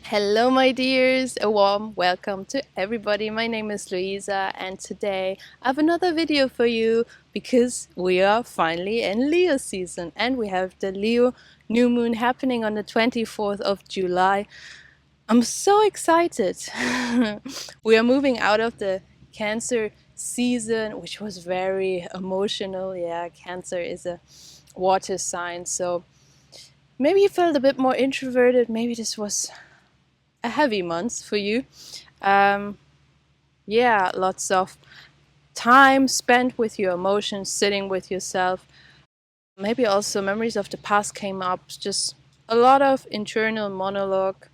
Hello, my dears! A warm welcome to everybody. My name is Luisa, and today I have another video for you because we are finally in Leo season and we have the Leo new moon happening on the 24th of July. I'm so excited! We are moving out of the Cancer season, which was very emotional. Yeah, Cancer is a water sign, so maybe you felt a bit more introverted. Maybe this was a heavy month for you. Um, yeah, lots of time spent with your emotions, sitting with yourself. Maybe also memories of the past came up, just a lot of internal monologue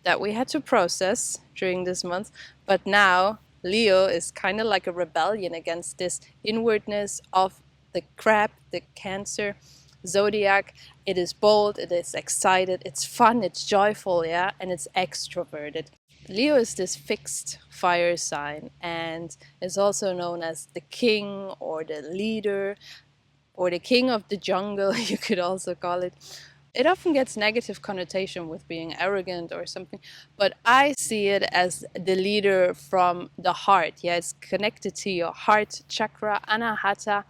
that we had to process during this month. But now Leo is kind of like a rebellion against this inwardness of the crab, the Cancer zodiac. It is bold, it is excited, it's fun, it's joyful, yeah, and it's extroverted. Leo is this fixed fire sign and is also known as the king or the leader or the king of the jungle, you could also call it. It often gets negative connotation with being arrogant or something, but I see it as the leader from the heart. Yeah, it's connected to your heart chakra, anahata,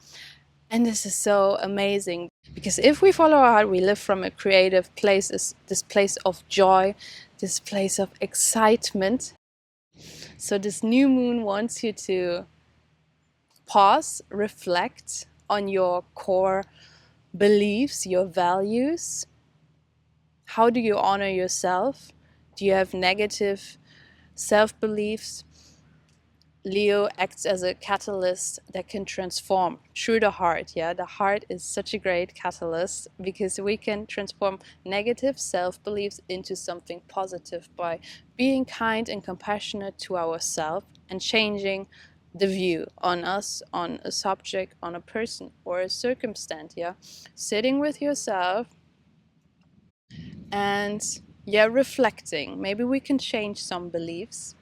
and this is so amazing because if we follow our heart, we live from a creative place, this place of joy, this place of excitement. So this new moon wants you to pause, reflect on your core beliefs, your values. How do you honor yourself? Do you have negative self-beliefs? Leo acts as a catalyst that can transform through the heart. Yeah, the heart is such a great catalyst because we can transform negative self-beliefs into something positive by being kind and compassionate to ourselves and changing the view on us, on a subject, on a person or a circumstance. Yeah, sitting with yourself and yeah, reflecting. Maybe we can change some beliefs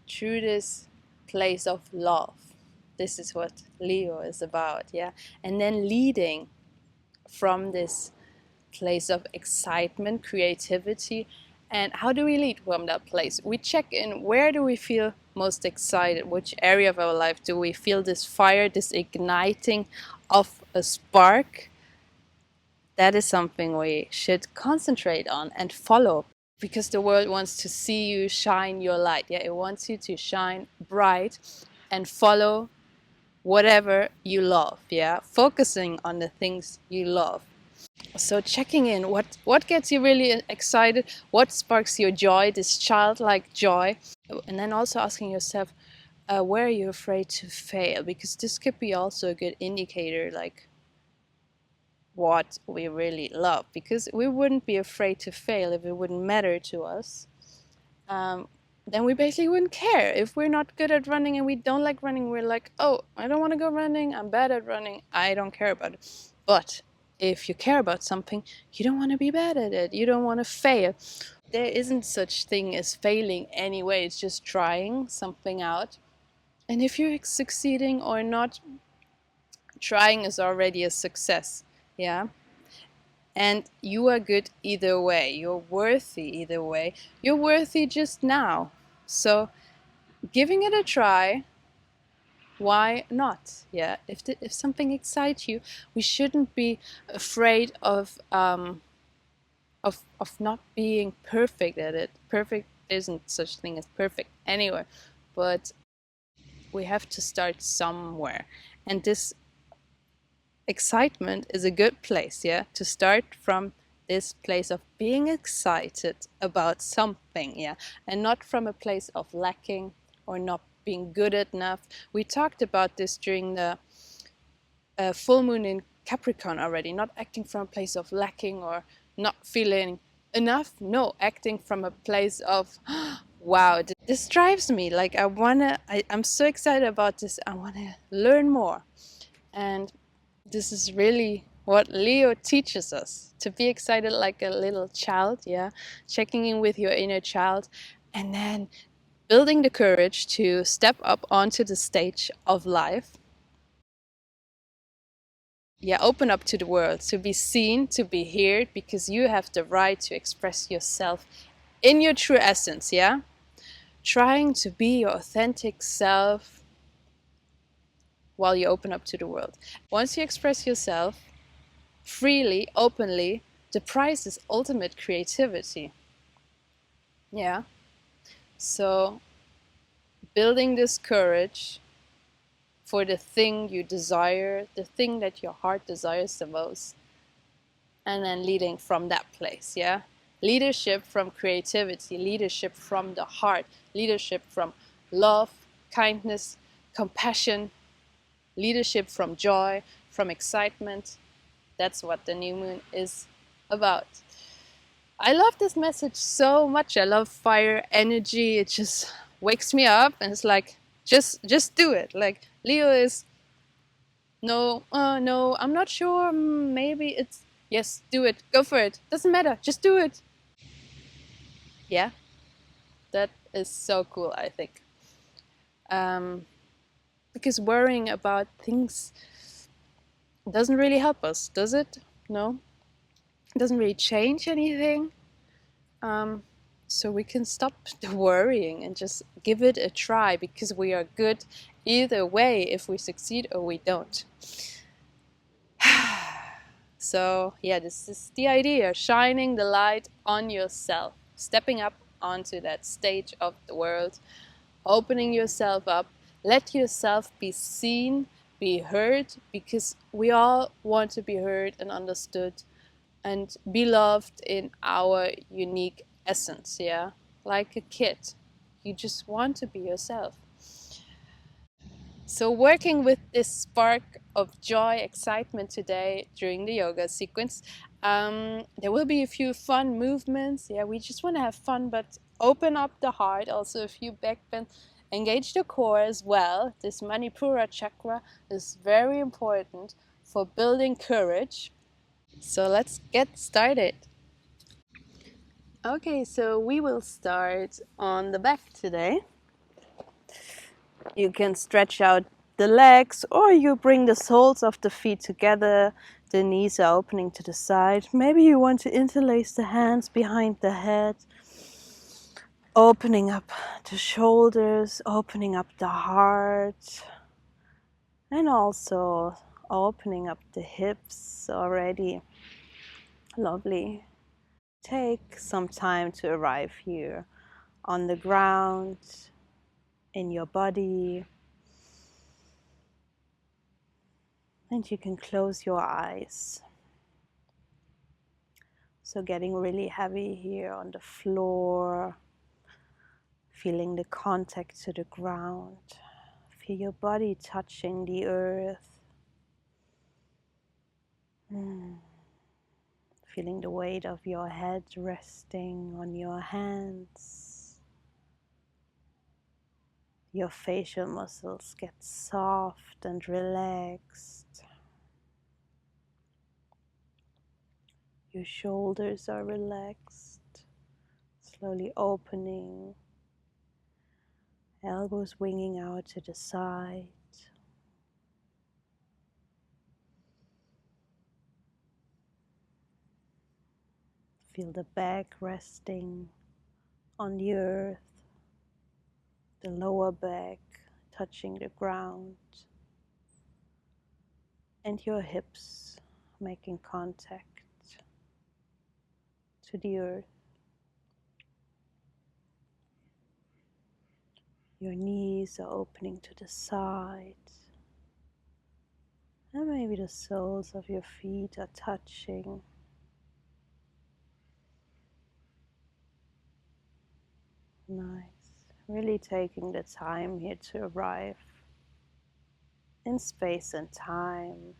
through this place of love. This is what Leo is about, yeah. And then leading from this place of excitement, creativity. And how do we lead from that place? We check in, where do we feel most excited? Which area of our life do we feel this fire, this igniting of a spark? That is something we should concentrate on and follow, because the world wants to see you shine your light. Yeah, it wants you to shine bright and follow whatever you love. Yeah, focusing on the things you love. So checking in, what gets you really excited, what sparks your joy, this childlike joy, and then also asking yourself, where are you afraid to fail? Because this could be also a good indicator, like what we really love, because we wouldn't be afraid to fail if it wouldn't matter to us. Then we basically wouldn't care. If we're not good at running and we don't like running, we're like, oh, I don't want to go running, I'm bad at running, I don't care about it. But if you care about something, you don't want to be bad at it, you don't want to fail. There isn't such thing as failing anyway, it's just trying something out. And if you're succeeding or not, trying is already a success. Yeah, and you are good either way, you're worthy either way, you're worthy just now. So giving it a try, why not? Yeah, if something excites you, we shouldn't be afraid of not being perfect at it. Perfect isn't such thing as perfect anyway, but we have to start somewhere, and this excitement is a good place, yeah, to start from this place of being excited about something, yeah, and not from a place of lacking or not being good enough. We talked about this during the full moon in Capricorn already, not acting from a place of lacking or not feeling enough. No, acting from a place of wow, this drives me, like I'm so excited about this, I want to learn more. And this is really what Leo teaches us, to be excited like a little child, yeah, checking in with your inner child, and then building the courage to step up onto the stage of life. Yeah, open up to the world, to be seen, to be heard, because you have the right to express yourself in your true essence, yeah? Trying to be your authentic self while you open up to the world. Once you express yourself freely, openly, the prize is ultimate creativity. Yeah. So building this courage for the thing you desire, the thing that your heart desires the most, and then leading from that place, yeah? Leadership from creativity, leadership from the heart, leadership from love, kindness, compassion, leadership from joy, from excitement. That's what the new moon is about. I love this message so much. I love fire energy. It just wakes me up and it's like, just do it. Like Leo is no, no, I'm not sure. Maybe it's yes, do it. Go for it. Doesn't matter. Just do it. Yeah, that is so cool, I think. Um, because worrying about things doesn't really help us, does it? No, it doesn't really change anything. Um, so we can stop the worrying and just give it a try, because we are good either way, if we succeed or we don't. So yeah, this is the idea, shining the light on yourself, stepping up onto that stage of the world, opening yourself up, let yourself be seen, be heard, because we all want to be heard and understood and be loved in our unique essence, yeah? Like a kid, you just want to be yourself. So working with this spark of joy, excitement today during the yoga sequence, there will be a few fun movements. Yeah, we just want to have fun, but open up the heart. Also a few back bends, engage the core as well. This Manipura chakra is very important for building courage. So let's get started. Okay, so we will start on the back today. You can stretch out the legs, or you bring the soles of the feet together. The knees are opening to the side. Maybe you want to interlace the hands behind the head, opening up the shoulders, opening up the heart, and also opening up the hips already. Lovely. Take some time to arrive here on the ground, in your body. And you can close your eyes. So getting really heavy here on the floor, feeling the contact to the ground. Feel your body touching the earth. Feeling the weight of your head resting on your hands. Your facial muscles get soft and relaxed. Your shoulders are relaxed, slowly opening. Elbows winging out to the side. Feel the back resting on the earth, the lower back touching the ground, and your hips making contact to the earth. Your knees are opening to the side, and maybe the soles of your feet are touching. Nice. Really taking the time here to arrive in space and time.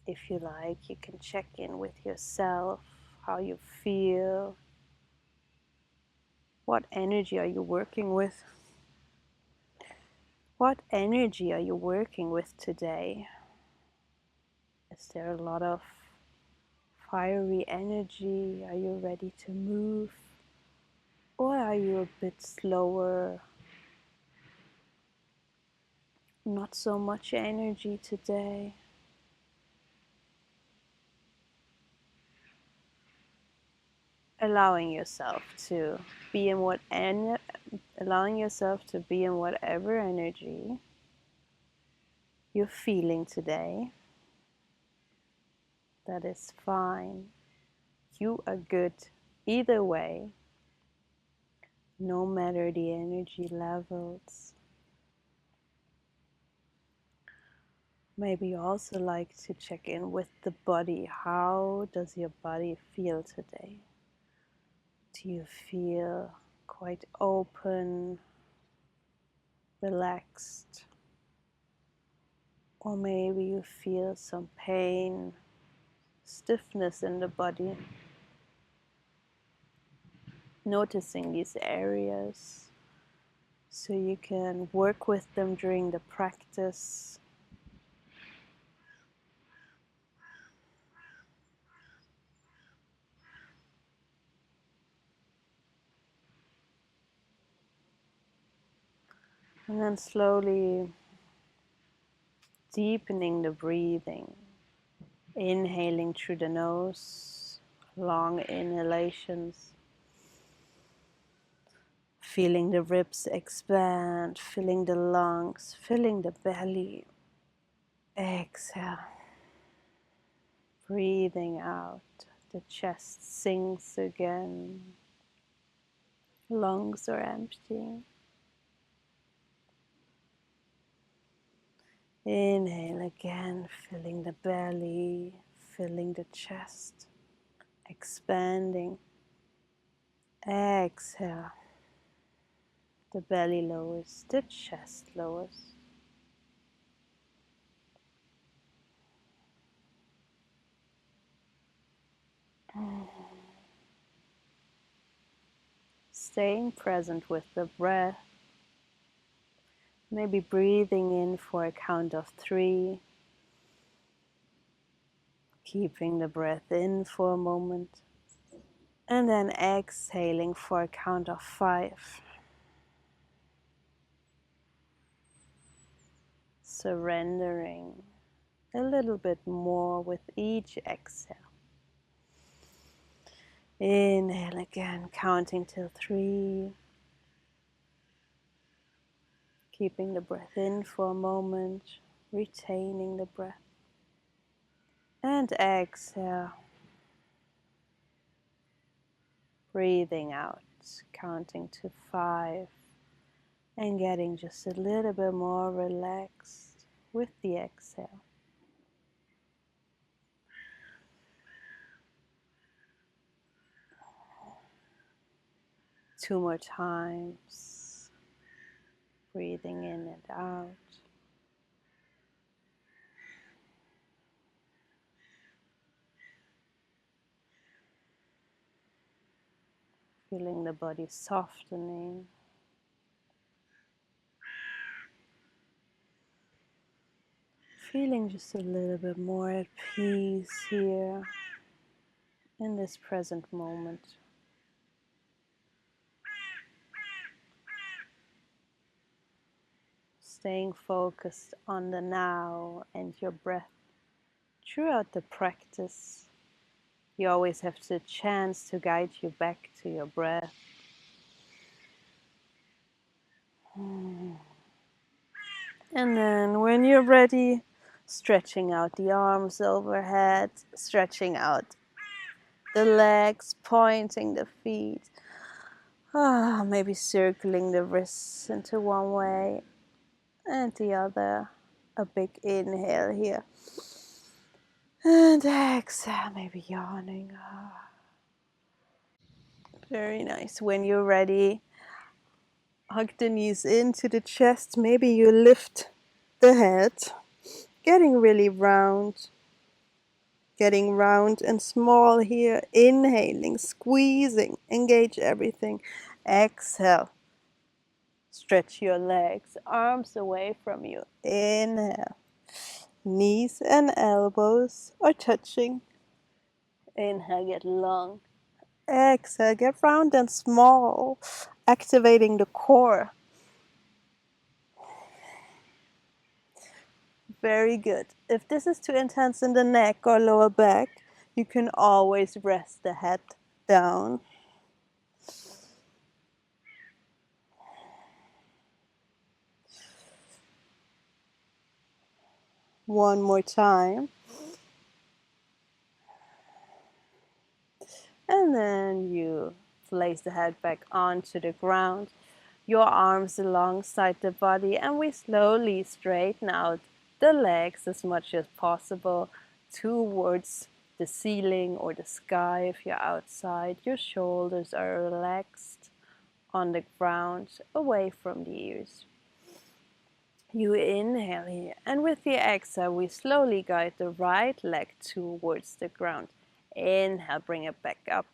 If you like, you can check in with yourself, how you feel. What energy are you working with? What energy are you working with today? Is there a lot of fiery energy? Are you ready to move? Or are you a bit slower? Not so much energy today. allowing yourself to be in whatever energy you're feeling today. That is fine. You are good either way, no matter the energy levels. Maybe you also like to check in with the body. How does your body feel today? Do you feel quite open, relaxed? Or maybe you feel some pain, stiffness in the body. Noticing these areas so you can work with them during the practice. And then slowly deepening the breathing, inhaling through the nose, long inhalations, feeling the ribs expand, filling the lungs, filling the belly. Exhale, breathing out, the chest sinks again, lungs are empty. Inhale again, filling the belly, filling the chest, expanding. Exhale, the belly lowers, the chest lowers. Staying present with the breath, maybe breathing in for a count of 3, keeping the breath in for a moment, and then exhaling for a count of 5. Surrendering a little bit more with each exhale. Inhale again, counting till 3. Keeping the breath in for a moment, retaining the breath. And exhale, breathing out, counting to 5. And getting just a little bit more relaxed with the exhale. 2 more times, breathing in and out. Feeling the body softening. Feeling just a little bit more at peace here in this present moment. Staying focused on the now and your breath throughout the practice. You always have the chance to guide you back to your breath. And then when you're ready, stretching out the arms overhead, stretching out the legs, pointing the feet. Maybe circling the wrists into one way and the other. A big inhale here. And exhale, maybe yawning. Very nice. When you're ready, hug the knees into the chest. Maybe you lift the head, getting really round. Getting round and small here. Inhaling, squeezing, engage everything. Exhale. Stretch your legs, arms away from you. Inhale. Knees and elbows are touching. Inhale, get long. Exhale, get round and small. Activating the core. Very good. If this is too intense in the neck or lower back, you can always rest the head down. One more time. And then you place the head back onto the ground, your arms alongside the body, and we slowly straighten out the legs as much as possible towards the ceiling or the sky if you're outside. Your shoulders are relaxed on the ground, away from the ears. You inhale here, and with the exhale, we slowly guide the right leg towards the ground. Inhale, bring it back up.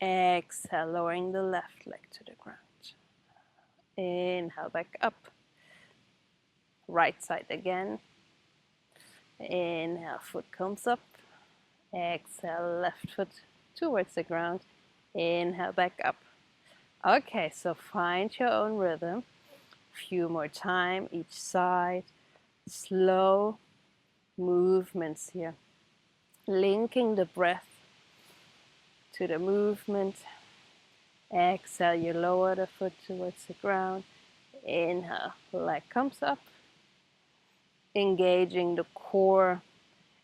Exhale, lowering the left leg to the ground. Inhale, back up. Right side again. Inhale, foot comes up. Exhale, left foot towards the ground. Inhale, back up. Okay, so find your own rhythm. Few more time each side. Slow movements here. Linking the breath to the movement. Exhale, you lower the foot towards the ground. Inhale, leg comes up. Engaging the core.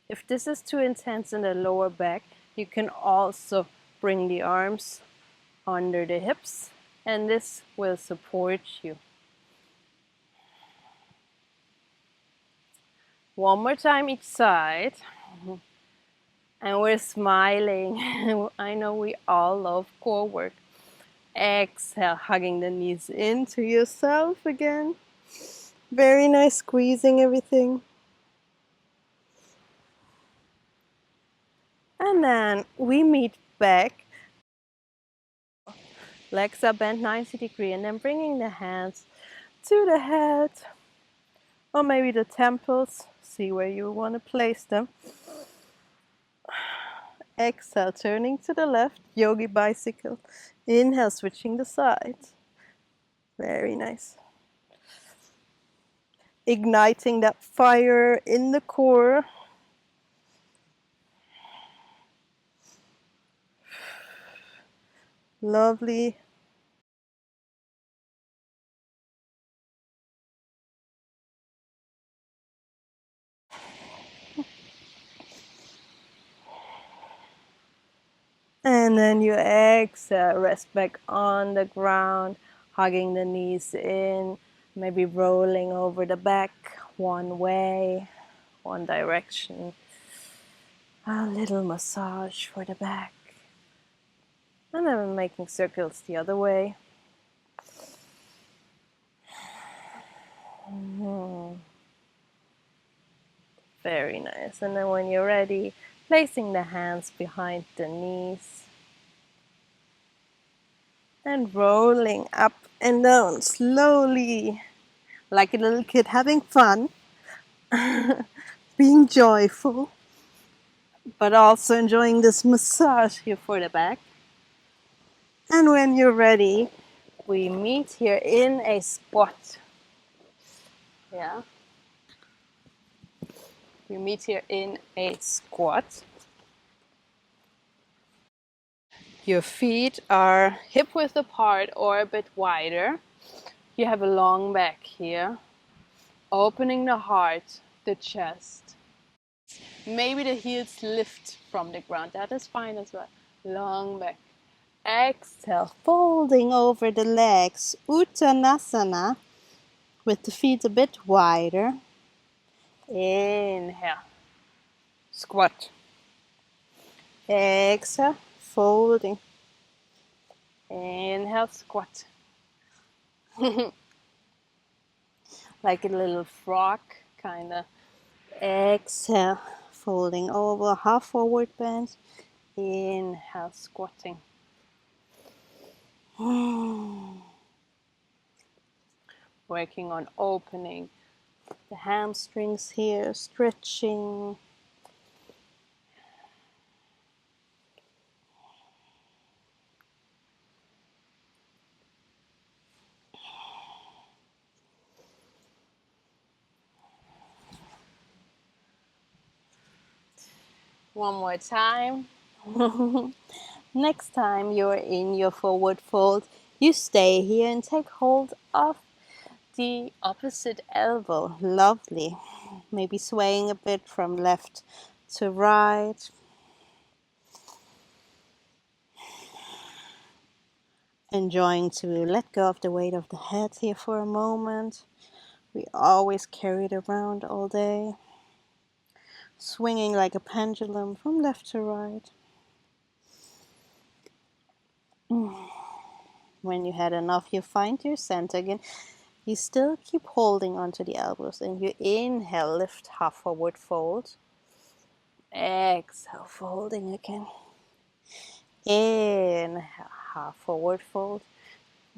If this is too intense in the lower back, you can also bring the arms under the hips, and this will support you. One more time each side. And we're smiling. I know we all love core work. Exhale, hugging the knees into yourself again. Very nice, squeezing everything. And then we meet back. Legs are bent 90 degrees, and then bringing the hands to the head, or maybe the temples. See where you want to place them. Exhale, turning to the left, yogi bicycle. Inhale, switching the sides. Very nice. Igniting that fire in the core. Lovely. And then you exhale, rest back on the ground, hugging the knees in, maybe rolling over the back one way, one direction. A little massage for the back. And then making circles the other way. Very nice. And then when you're ready, placing the hands behind the knees. And rolling up and down slowly, like a little kid having fun, being joyful, but also enjoying this massage here for the back. And when you're ready, we meet here in a squat. Yeah. We meet here in a squat. Your feet are hip width apart or a bit wider. You have a long back here, opening the heart, the chest. Maybe the heels lift from the ground. That is fine as well. Long back. Exhale, folding over the legs. Uttanasana, with the feet a bit wider. Inhale. Squat. Exhale, folding. Inhale, squat. Like a little frog, kind of. Exhale, folding over, half forward bend. Inhale, squatting. Working on opening the hamstrings here, stretching. One more time. Next time you're in your forward fold, you stay here and take hold of the opposite elbow. Lovely. maybe swaying a bit from left to right. Enjoying to let go of the weight of the head here for a moment. We always carry it around all day. Swinging like a pendulum from left to right. When you had enough, you find your center again. You still keep holding onto the elbows, and you inhale, lift, half forward fold. Exhale, folding again. Inhale, half forward fold.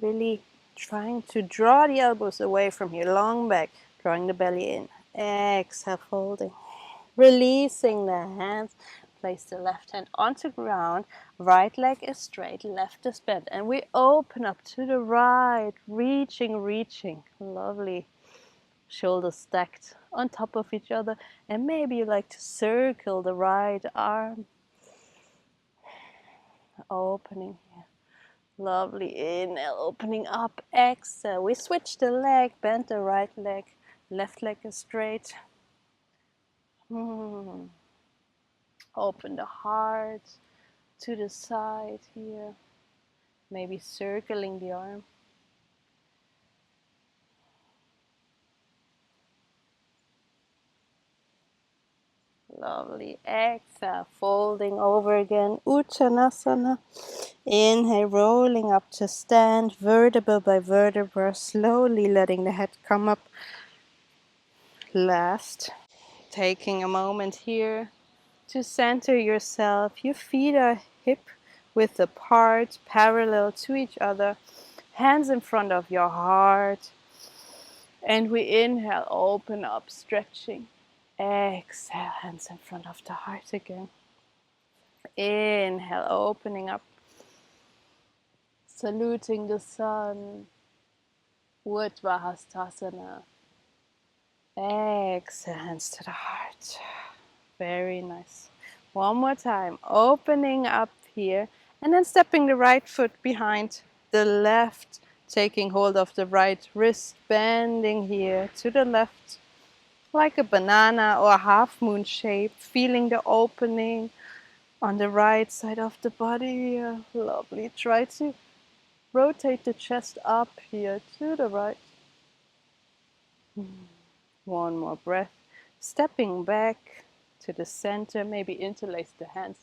Really trying to draw the elbows away from your long back, drawing the belly in. Exhale, folding. Releasing the hands. Place the left hand onto ground. Right leg is straight, left is bent. And we open up to the right, reaching. Lovely. Shoulders stacked on top of each other. And maybe you like to circle the right arm. Opening here. Lovely. Inhale, opening up. Exhale. We switch the leg, bend the right leg. Left leg is straight. Open the heart to the side here. Maybe circling the arm. Lovely. Exhale, folding over again. Uttanasana. Inhale, rolling up to stand, vertebra by vertebra, slowly letting the head come up. Last, taking a moment here to center yourself. Your feet are hip width apart, parallel to each other. Hands in front of your heart. And we inhale, open up, stretching. Exhale, hands in front of the heart again. Inhale, opening up. Saluting the sun. Urdhva. Exhale, hands to the heart. Very nice. One more time. Opening up here. And then stepping the right foot behind the left. Taking hold of the right wrist. Bending here to the left. Like a banana or a half moon shape. Feeling the opening on the right side of the body here. Lovely. Try to rotate the chest up here to the right. One more breath. Stepping back to the center. Maybe interlace the hands.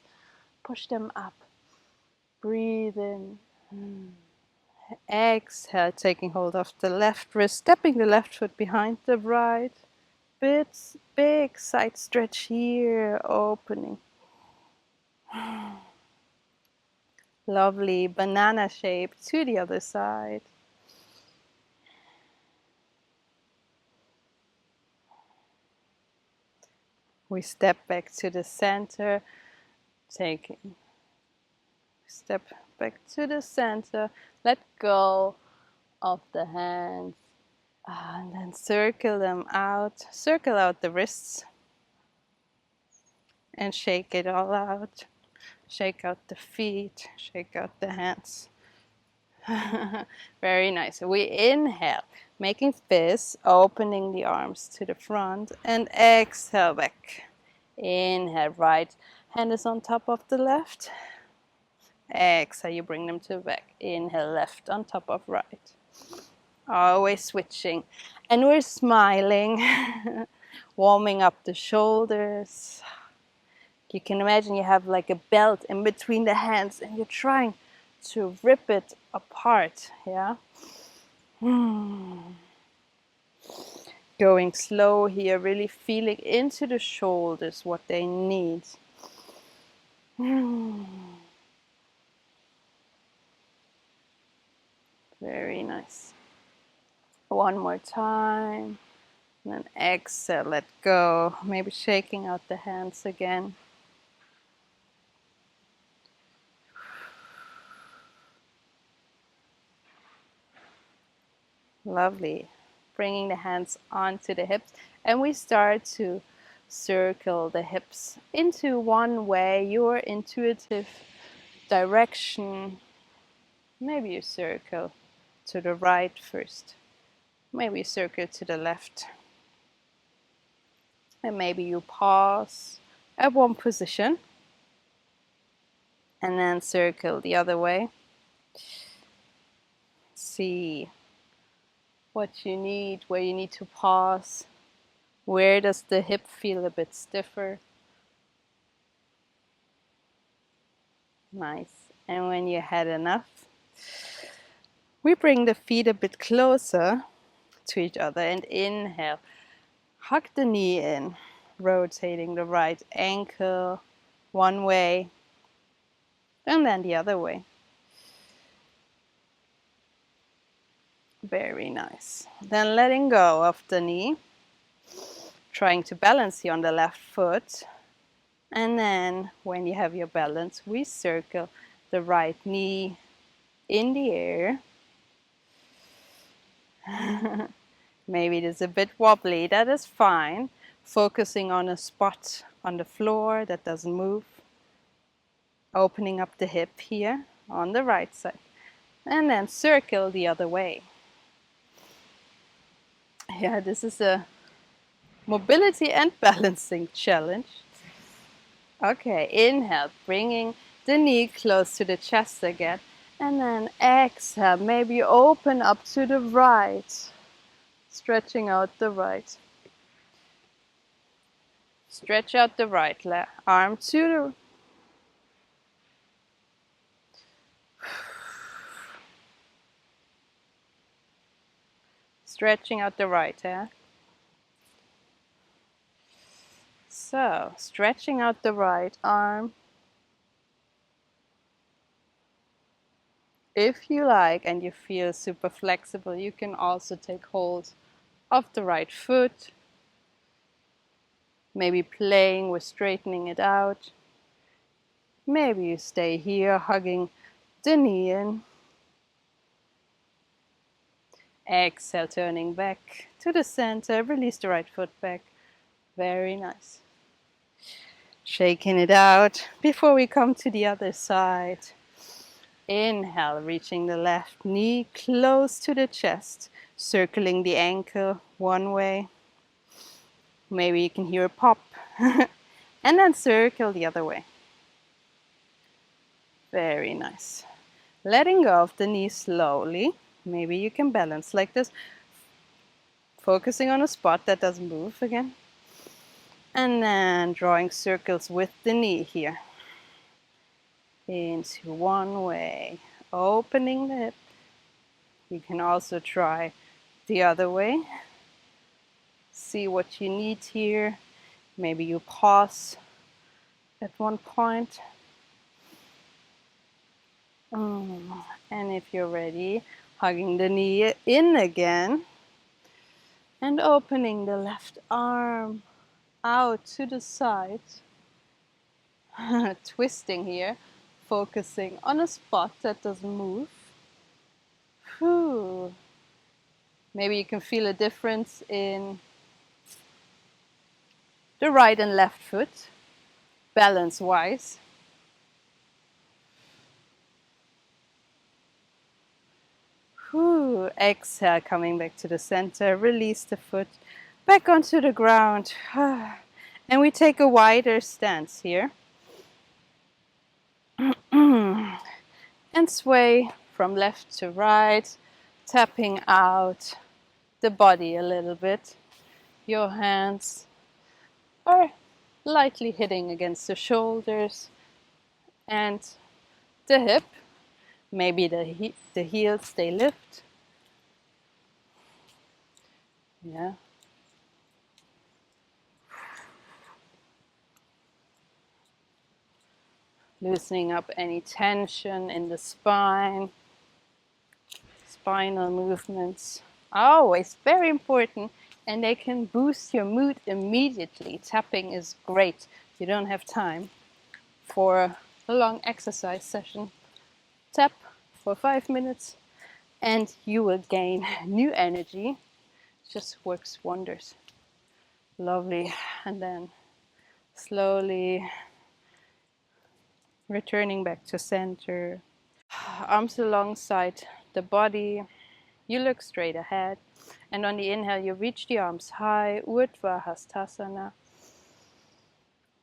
Push them up. Breathe in. Exhale, taking hold of the left wrist. Stepping the left foot behind the right. Big side stretch here. Opening. Lovely banana shape to the other side. We step back to the center, step back to the center, let go of the hands, and then circle out the wrists, and shake it all out. Shake out the feet, shake out the hands. Very nice. We inhale, making fists, opening the arms to the front, and exhale back. Inhale, right hand is on top of the left. Exhale, you bring them to the back. Inhale, left on top of right. Always switching. And we're smiling, warming up the shoulders. You can imagine you have like a belt in between the hands and you're trying to rip it apart, yeah? Going slow here, really feeling into the shoulders what they need. Very nice. One more time. And then exhale, let go. Maybe shaking out the hands again. Lovely. Bringing the hands onto the hips. And we start to circle the hips into one way, your intuitive direction. Maybe you circle to the right first. Maybe you circle to the left. And maybe you pause at one position and then circle the other way. See what you need, where you need to pause. Where does the hip feel a bit stiffer? Nice. And when you had enough, we bring the feet a bit closer to each other and inhale. Hug the knee in, rotating the right ankle one way and then the other way. Very nice. Then letting go of the knee, trying to balance here on the left foot. And then when you have your balance, we circle the right knee in the air. Maybe it is a bit wobbly, that is fine. Focusing on a spot on the floor that doesn't move. Opening up the hip here on the right side. And then circle the other way. Yeah, this is a mobility and balancing challenge. Okay, inhale, bringing the knee close to the chest again. And then exhale, maybe open up to the right. Stretching out the right. Stretch out the right arm to the stretching out the right, yeah? So, stretching out the right arm. If you like and you feel super flexible, you can also take hold of the right foot. Maybe playing with straightening it out. Maybe you stay here hugging the knee in. Exhale, turning back to the center. Release the right foot back. Very nice. Shaking it out before we come to the other side. Inhale, reaching the left knee close to the chest, circling the ankle one way. Maybe you can hear a pop. And then circle the other way. Very nice. Letting go of the knee slowly. Maybe you can balance like this. Focusing on a spot that doesn't move again. And then drawing circles with the knee here. Into one way. Opening the hip. You can also try the other way. See what you need here. Maybe you pause at one point. And if you're ready, hugging the knee in again. And opening the left arm out to the side. Twisting here, focusing on a spot that doesn't move. Whew. Maybe you can feel a difference in the right and left foot, balance-wise. Exhale, coming back to the center. Release the foot back onto the ground. And we take a wider stance here. And sway from left to right, tapping out the body a little bit. Your hands are lightly hitting against the shoulders and the hip. Maybe the heels, they lift. Yeah. Loosening up any tension in the spine. Spinal movements are always very important and they can boost your mood immediately. Tapping is great. You don't have time for a long exercise session. Tap for 5 minutes and you will gain new energy. Just works wonders. Lovely. And then slowly returning back to center. Arms alongside the body. You look straight ahead. And on the inhale, you reach the arms high, Urdhva Hastasana.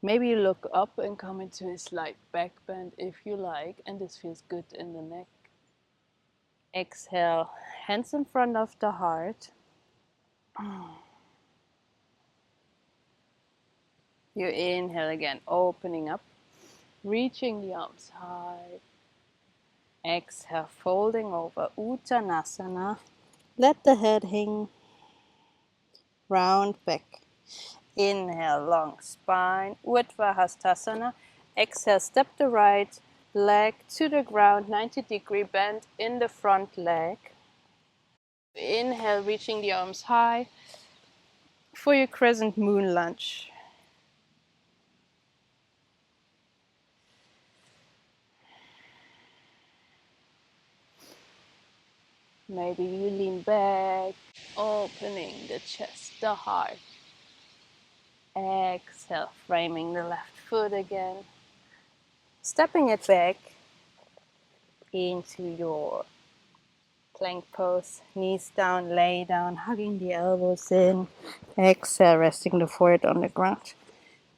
Maybe you look up and come into a slight back bend if you like, and this feels good in the neck. Exhale, hands in front of the heart. You inhale again, opening up, reaching the arms high. Exhale, folding over, Uttanasana. Let the head hang, round back. Inhale, long spine, Urdhva. Exhale, step the right leg to the ground, 90-degree bend in the front leg. Inhale, reaching the arms high for your crescent moon lunge. Maybe you lean back, opening the chest, the heart. Exhale, framing the left foot again. Stepping it back into your plank pose. Knees down, lay down, hugging the elbows in. Exhale, resting the forehead on the ground.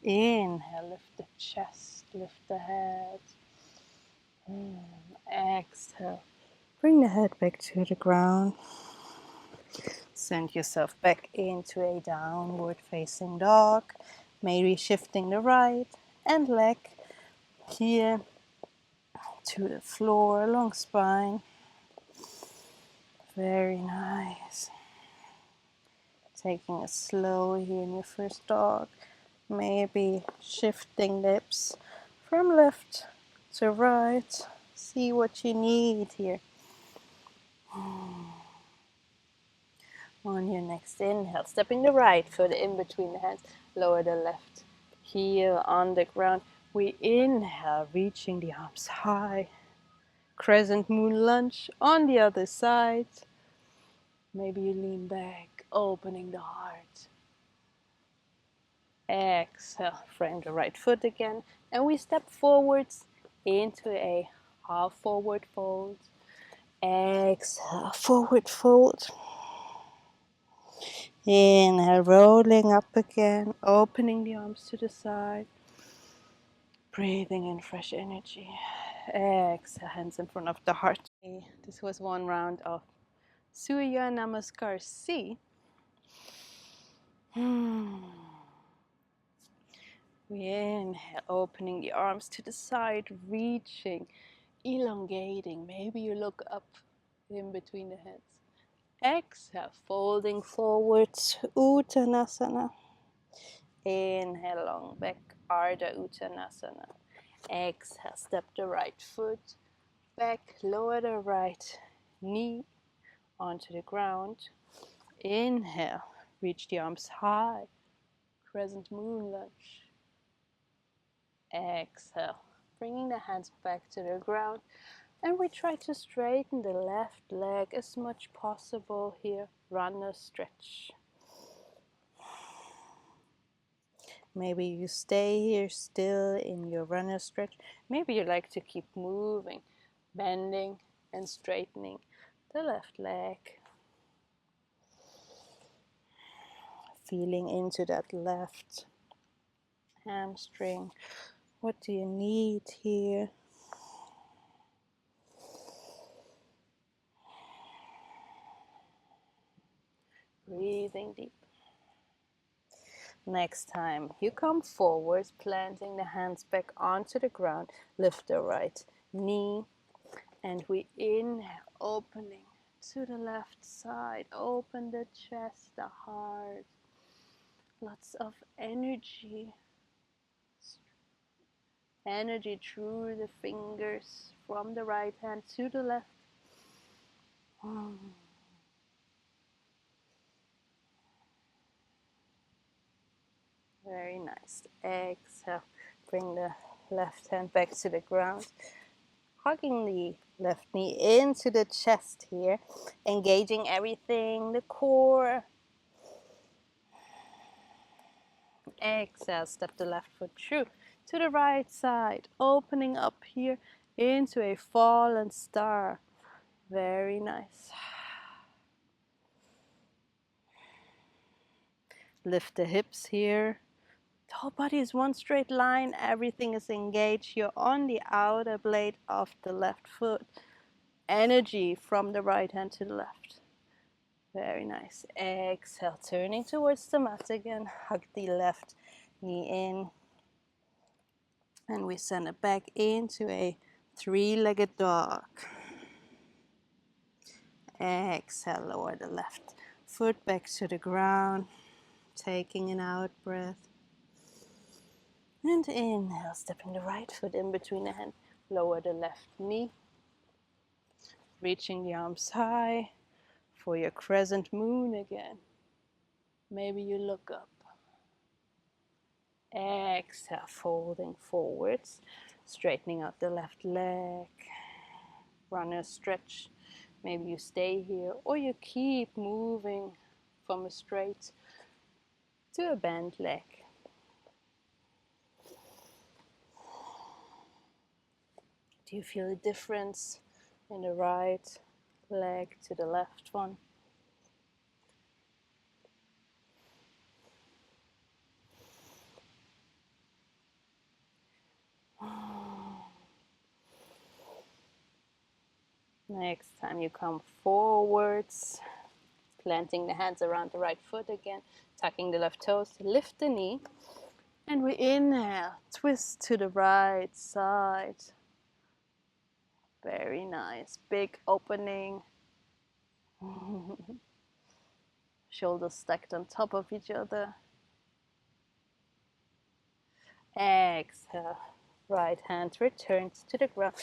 Inhale, lift the chest, lift the head. Exhale, bring the head back to the ground. Send yourself back into a downward facing dog. Maybe shifting the right and leg here to the floor, long spine. Very nice. Taking it slow here in your first dog. Maybe shifting lips from left to right. See what you need here. On your next inhale, stepping the right foot in between the hands, lower the left heel on the ground. We inhale, reaching the arms high. Crescent moon lunge on the other side. Maybe you lean back, opening the heart. Exhale, frame the right foot again, and we step forwards into a half forward fold. Exhale, forward fold. Inhale, rolling up again, opening the arms to the side. Breathing in fresh energy. Exhale, hands in front of the heart. This was one round of Surya Namaskar C. We inhale, opening the arms to the side, reaching, elongating. Maybe you look up in between the hands. Exhale, folding forwards, Uttanasana. Inhale, long back, Ardha Uttanasana. Exhale, step the right foot back, lower the right knee onto the ground. Inhale, reach the arms high, crescent moon lunge. Exhale, bringing the hands back to the ground, and we try to straighten the left leg as much possible here. Runner stretch. Maybe you stay here still in your runner stretch. Maybe you like to keep moving, bending and straightening the left leg. Feeling into that left hamstring. What do you need here? Breathing deep. Next time you come forward, planting the hands back onto the ground. Lift the right knee, and we inhale, opening to the left side. Open the chest, the heart. Lots of energy. Energy through the fingers from the right hand to the left. Very nice. Exhale. Bring the left hand back to the ground. Hugging the left knee into the chest here. Engaging everything, the core. Exhale. Step the left foot through to the right side. Opening up here into a fallen star. Very nice. Lift the hips here. The whole body is one straight line. Everything is engaged. You're on the outer blade of the left foot. Energy from the right hand to the left. Very nice. Exhale, turning towards the mat again. Hug the left knee in. And we send it back into a three-legged dog. Exhale, lower the left foot back to the ground. Taking an out breath. And inhale, stepping the right foot in between the hand. Lower the left knee. Reaching the arms high for your crescent moon again. Maybe you look up. Exhale, folding forwards, straightening out the left leg. Runner stretch. Maybe you stay here or you keep moving from a straight to a bent leg. Do you feel a difference in the right leg to the left one? Next time you come forwards, planting the hands around the right foot again, tucking the left toes, lift the knee, and we inhale, twist to the right side. Very nice, big opening. Shoulders stacked on top of each other. Exhale, right hand returns to the ground.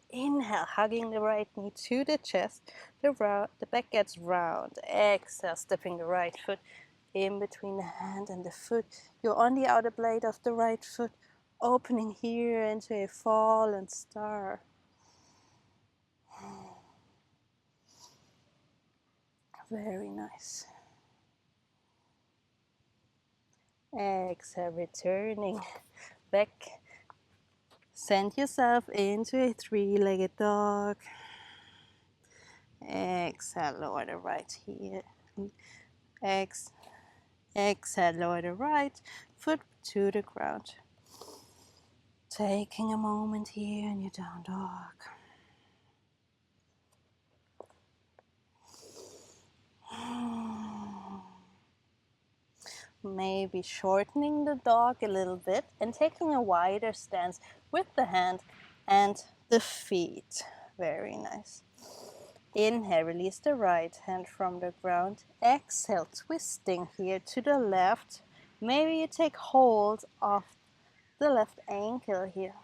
Inhale, hugging the right knee to the chest. The back gets round. Exhale, stepping the right foot in between the hand and the foot. You're on the outer blade of the right foot, opening here into a fallen star. Very nice. Exhale, returning back. Send yourself into a three-legged dog. Exhale, lower the right heel. Exhale, lower the right foot to the ground. Taking a moment here in your down dog. Maybe shortening the dog a little bit and taking a wider stance with the hand and the feet. Very nice. Inhale, release the right hand from the ground. Exhale, twisting here to the left. Maybe you take hold of the left ankle here.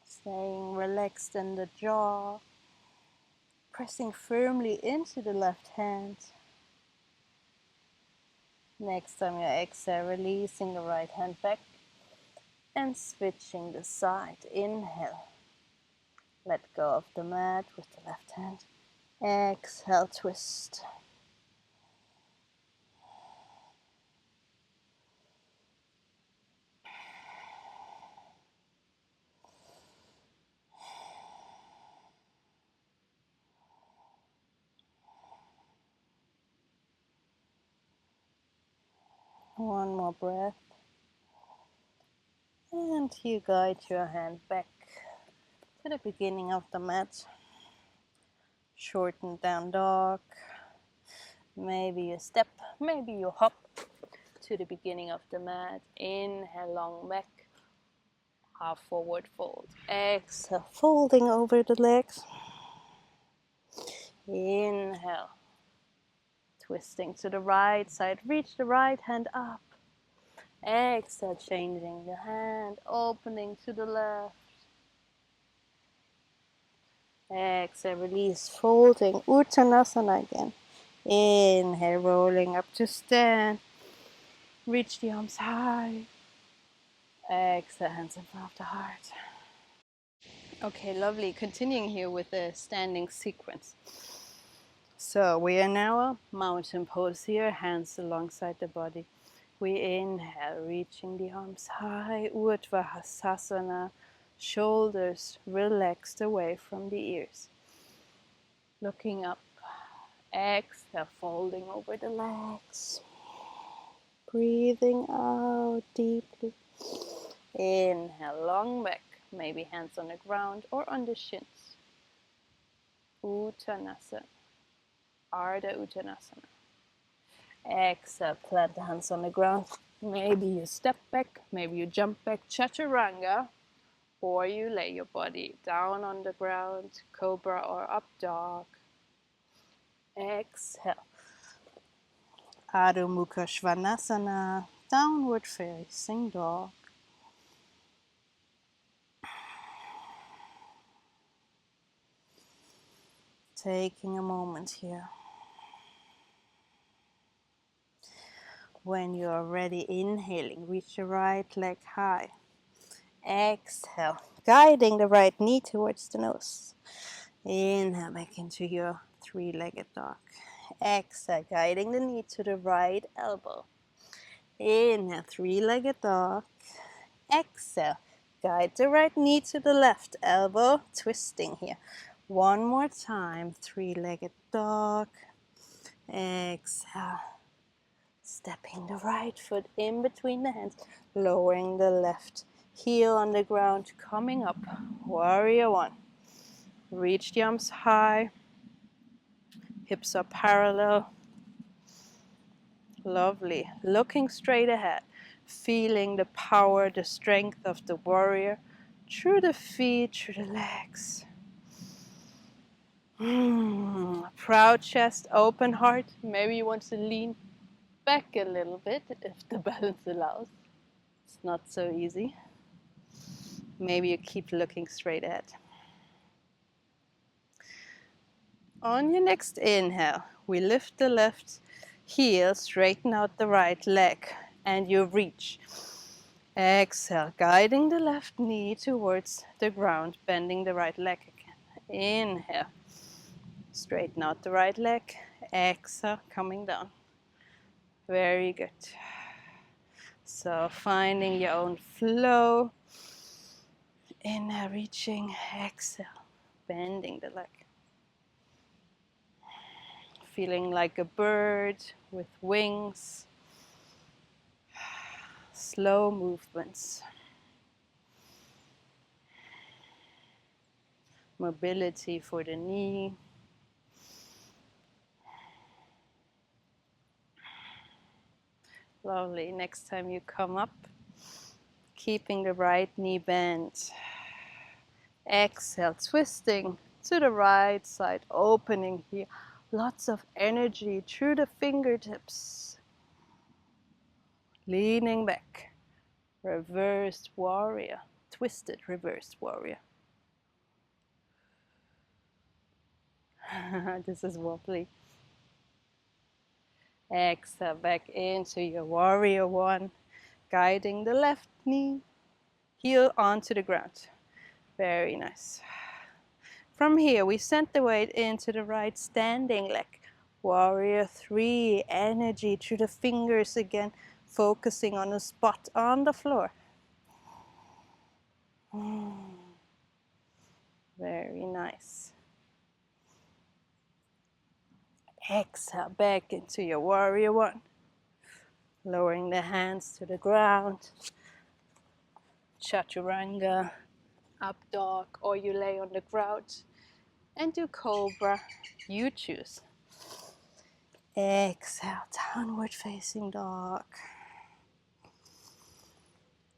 Staying relaxed in the jaw. Pressing firmly into the left hand. Next time you exhale, releasing the right hand back and switching the side. Inhale. Let go of the mat with the left hand. Exhale, twist. One more breath. And you guide your hand back to the beginning of the mat. Shorten down dog. Maybe you step, maybe you hop to the beginning of the mat. Inhale, long back. Half forward fold. Exhale, folding over the legs. Inhale. Twisting to the right side. Reach the right hand up. Exhale, changing the hand. Opening to the left. Exhale, release, folding. Uttanasana again. Inhale, rolling up to stand. Reach the arms high. Exhale, hands in front of the heart. Okay, lovely. Continuing here with the standing sequence. So we are now a mountain pose here, hands alongside the body. We inhale, reaching the arms high, Urdhva Hasasana, Shoulders relaxed away from the ears. Looking up. Exhale, folding over the legs. Breathing out deeply. Inhale, long back. Maybe hands on the ground or on the shins. Uttanasana. Ardha Uttanasana. Exhale, plant the hands on the ground. Maybe you step back, maybe you jump back, chaturanga, or you lay your body down on the ground, cobra or up dog. Exhale. Adho Mukha Svanasana, downward facing dog. Taking a moment here. When you are ready, inhaling, reach your right leg high. Exhale, guiding the right knee towards the nose. Inhale back into your three-legged dog. Exhale, guiding the knee to the right elbow. Inhale, three-legged dog. Exhale, guide the right knee to the left elbow, twisting here. One more time, three-legged dog. Exhale. Stepping the right foot in between the hands, lowering the left heel on the ground, coming up. Warrior one. Reach the arms high. Hips are parallel. Lovely. Looking straight ahead. Feeling the power, the strength of the warrior through the feet, through the legs. Proud chest, open heart. Maybe you want to lean back a little bit if the balance allows. It's not so easy. Maybe you keep looking straight ahead. On your next inhale, we lift the left heel, straighten out the right leg, and you reach. Exhale, guiding the left knee towards the ground, bending the right leg again. Inhale, straighten out the right leg. Exhale, coming down. Very good. So finding your own flow. Inhale, reaching. Exhale, bending the leg. Feeling like a bird with wings. Slow movements. Mobility for the knee. Lovely. Next time you come up, keeping the right knee bent. Exhale, twisting to the right side, opening here. Lots of energy through the fingertips. Leaning back. Reversed warrior. Twisted reversed warrior. This is wobbly. Exhale, back into your warrior one. Guiding the left knee. Heel onto the ground. Very nice. From here, we send the weight into the right standing leg. Warrior three, energy through the fingers again, focusing on a spot on the floor. Very nice. Exhale, back into your warrior one. Lowering the hands to the ground. Chaturanga, up dog, or you lay on the ground and do cobra. You choose. Exhale, downward facing dog.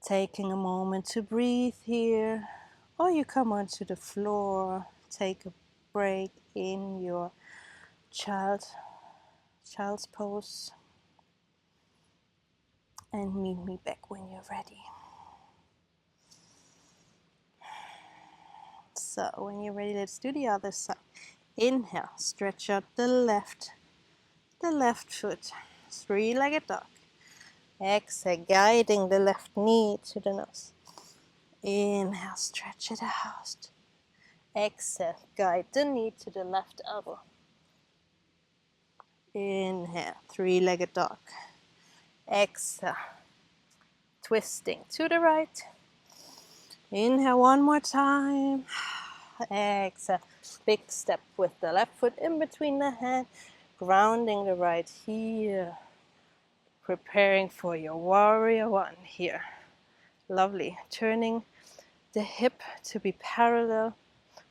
Taking a moment to breathe here, or you come onto the floor, take a break in your child's pose, and meet me back when you're ready. So when you're ready, let's do the other side. Inhale, stretch out the left foot, three-legged dog. Exhale, guiding the left knee to the nose. Inhale, stretch it out. Exhale, guide the knee to the left elbow. Inhale, three-legged dog. Exhale, twisting to the right. Inhale one more time. Exhale. Big step with the left foot in between the hand, grounding the right heel. Preparing for your warrior one here. Lovely. Turning the hip to be parallel.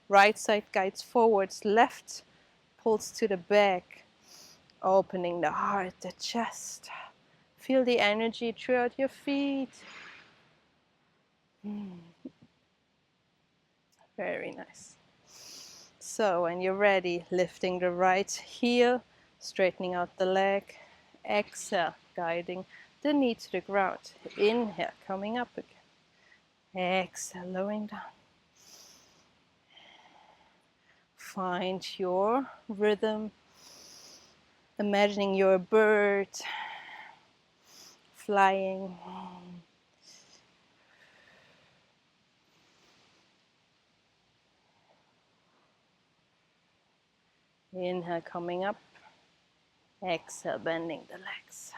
Right side guides forwards, left pulls to the back. Opening the heart, the chest. Feel the energy throughout your feet. Very nice. So when you're ready, lifting the right heel, straightening out the leg. Exhale, guiding the knee to the ground. Inhale, coming up again. Exhale, lowering down. Find your rhythm. Imagining you're a bird flying. Inhale, coming up. Exhale, bending the legs.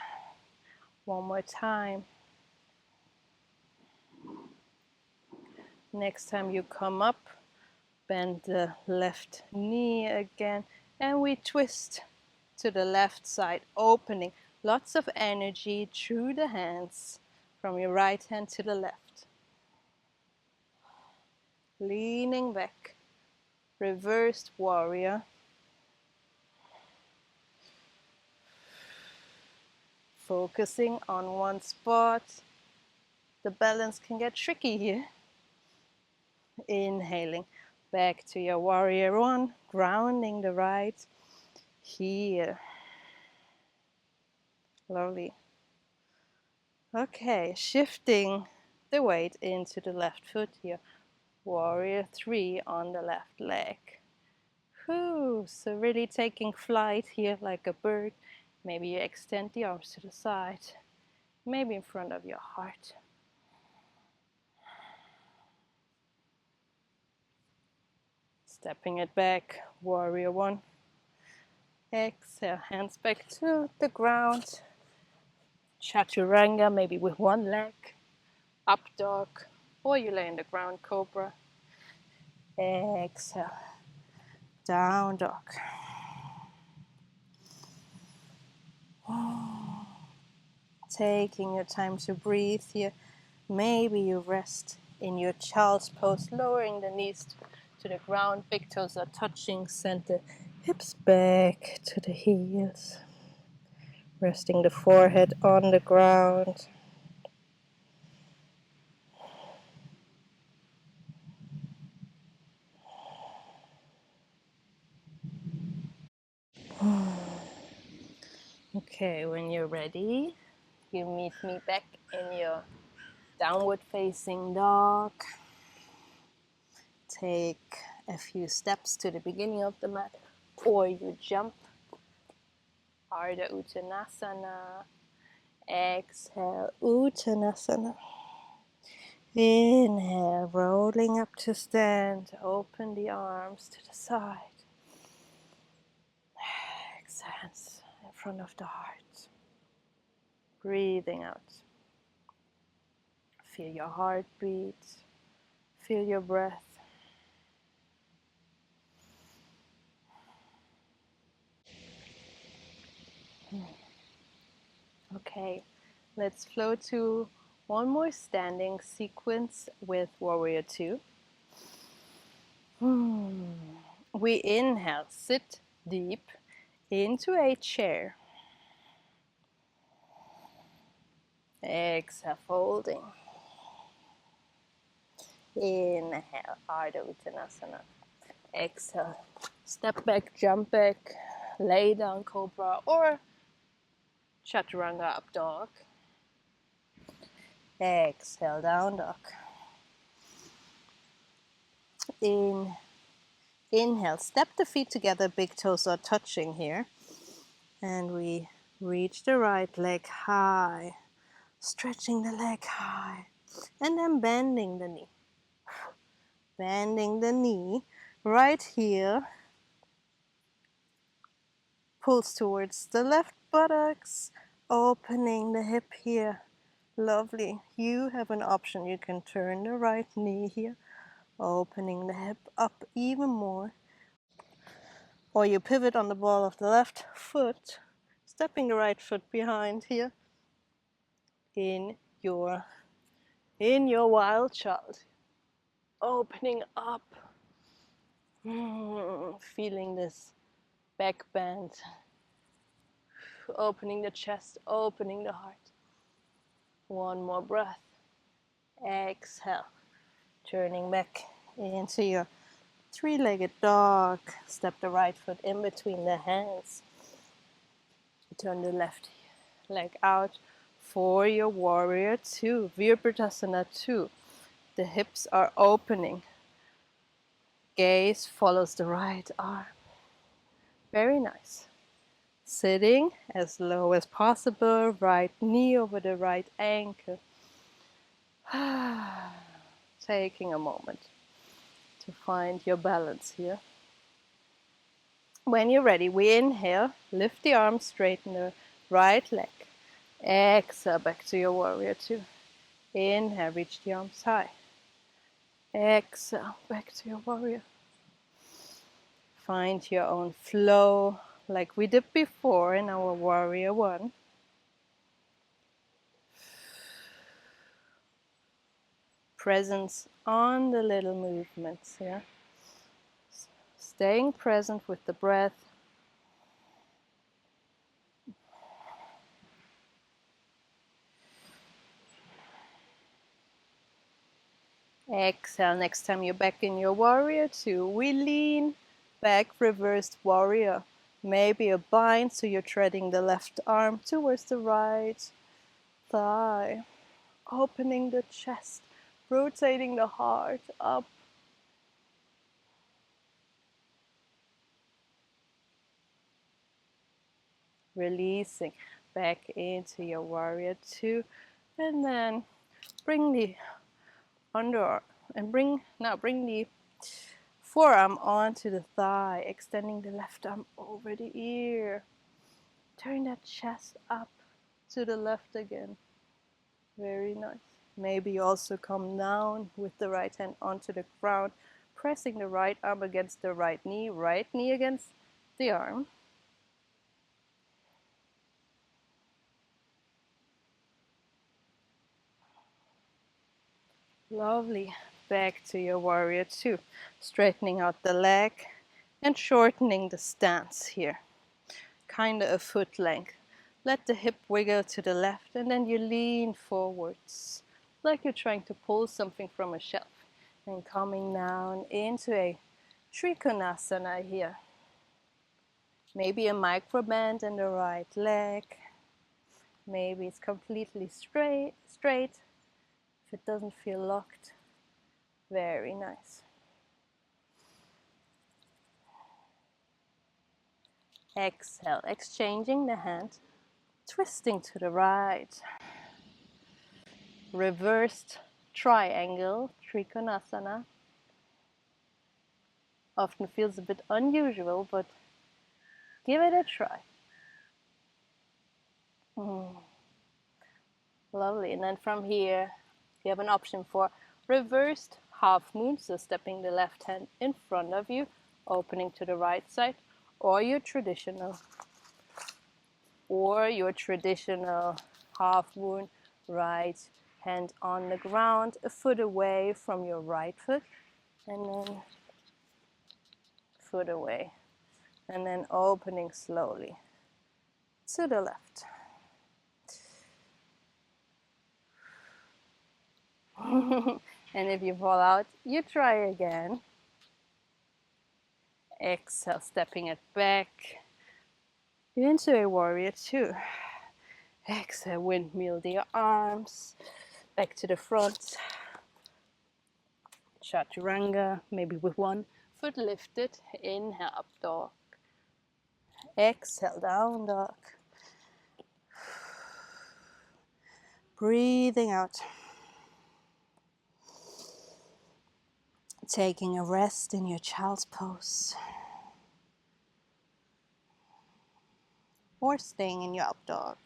One more time. Next time you come up, bend the left knee again, and we twist to the left side, opening lots of energy through the hands from your right hand to the left. Leaning back, reversed warrior. Focusing on one spot. The balance can get tricky here. Inhaling back to your warrior one, grounding the right here. Lovely. Okay, shifting the weight into the left foot here. Warrior three on the left leg. Whew, so really taking flight here like a bird. Maybe you extend the arms to the side, maybe in front of your heart. Stepping it back, warrior one. Exhale, hands back to the ground. Chaturanga, maybe with one leg. Up dog, or you lay in the ground, cobra. Exhale, down dog. Taking your time to breathe here. Maybe you rest in your child's pose, lowering the knees to the ground. Big toes are touching, center hips back to the heels. Resting the forehead on the ground. Okay, when you're ready, you meet me back in your downward facing dog. Take a few steps to the beginning of the mat, or you jump. Ardha Uttanasana. Exhale, Uttanasana. Inhale, rolling up to stand. Open the arms to the side. Exhale, hands in front of the heart. Breathing out. Feel your heartbeat. Feel your breath. Okay, let's flow to one more standing sequence with warrior two. We inhale, sit deep into a chair. Exhale, folding. Inhale, Ardha Uttanasana. Exhale, step back, jump back, lay down cobra or chaturanga up dog. Exhale, down dog. Inhale, step the feet together, big toes are touching here. And we reach the right leg high, stretching the leg high, and then bending the knee. Bending the knee, right heel pulls towards the left buttocks, opening the hip here, Lovely. You have an option. You can turn the right knee here, opening the hip up even more. Or you pivot on the ball of the left foot, stepping the right foot behind here in your wild child. Opening up, feeling this back bend, opening the chest, opening the heart. One more breath. Exhale, turning back into your three-legged dog. Step the right foot in between the hands. Turn the left leg out for your warrior two, Virabhadrasana 2. The hips are opening. Gaze follows the right arm. Very nice. Sitting as low as possible, right knee over the right ankle. Taking a moment to find your balance here. When you're ready, we inhale, lift the arms, straighten the right leg. Exhale, back to your warrior two. Inhale, reach the arms high. Exhale, back to your warrior. Find your own flow, like we did before in our warrior one. Presence on the little movements, yeah. Staying present with the breath. Exhale, next time you're back in your warrior two, we lean back, reversed warrior. Maybe a bind, so you're treading the left arm towards the right thigh. Opening the chest, rotating the heart up. Releasing back into your warrior two. And then bring the underarm and bring the forearm onto the thigh, extending the left arm over the ear. Turn that chest up to the left again. Very nice. Maybe also come down with the right hand onto the ground, pressing the right arm against the right knee against the arm. Lovely. Back to your warrior two. Straightening out the leg and shortening the stance here. Kind of a foot length. Let the hip wiggle to the left and then you lean forwards like you're trying to pull something from a shelf. And coming down into a Trikonasana here. Maybe a micro bend in the right leg. Maybe it's completely straight. If it doesn't feel locked, very nice. Exhale, exchanging the hand, twisting to the right. Reversed triangle, Trikonasana. Often feels a bit unusual, but give it a try. Lovely. And then from here, you have an option for reversed half moon, so stepping the left hand in front of you, opening to the right side, or your traditional half moon, right hand on the ground, a foot away from your right foot, and then foot away, and then opening slowly to the left. And if you fall out, you try again. Exhale, stepping it back into a warrior two. Exhale, windmill the arms back to the front. Chaturanga, maybe with one foot lifted. Inhale, up dog. Exhale, down dog. Breathing out. Taking a rest in your child's pose. Or staying in your up dog.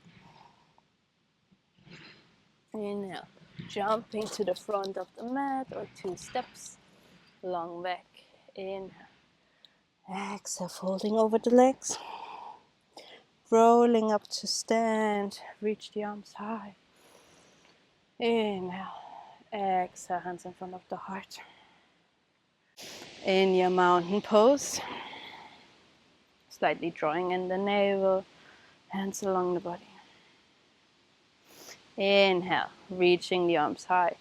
Inhale, jumping to the front of the mat or 2 steps, long back. Inhale, exhale, folding over the legs, rolling up to stand, reach the arms high. Inhale, exhale, hands in front of the heart. In your mountain pose, slightly drawing in the navel, hands along the body. Inhale, reaching the arms high.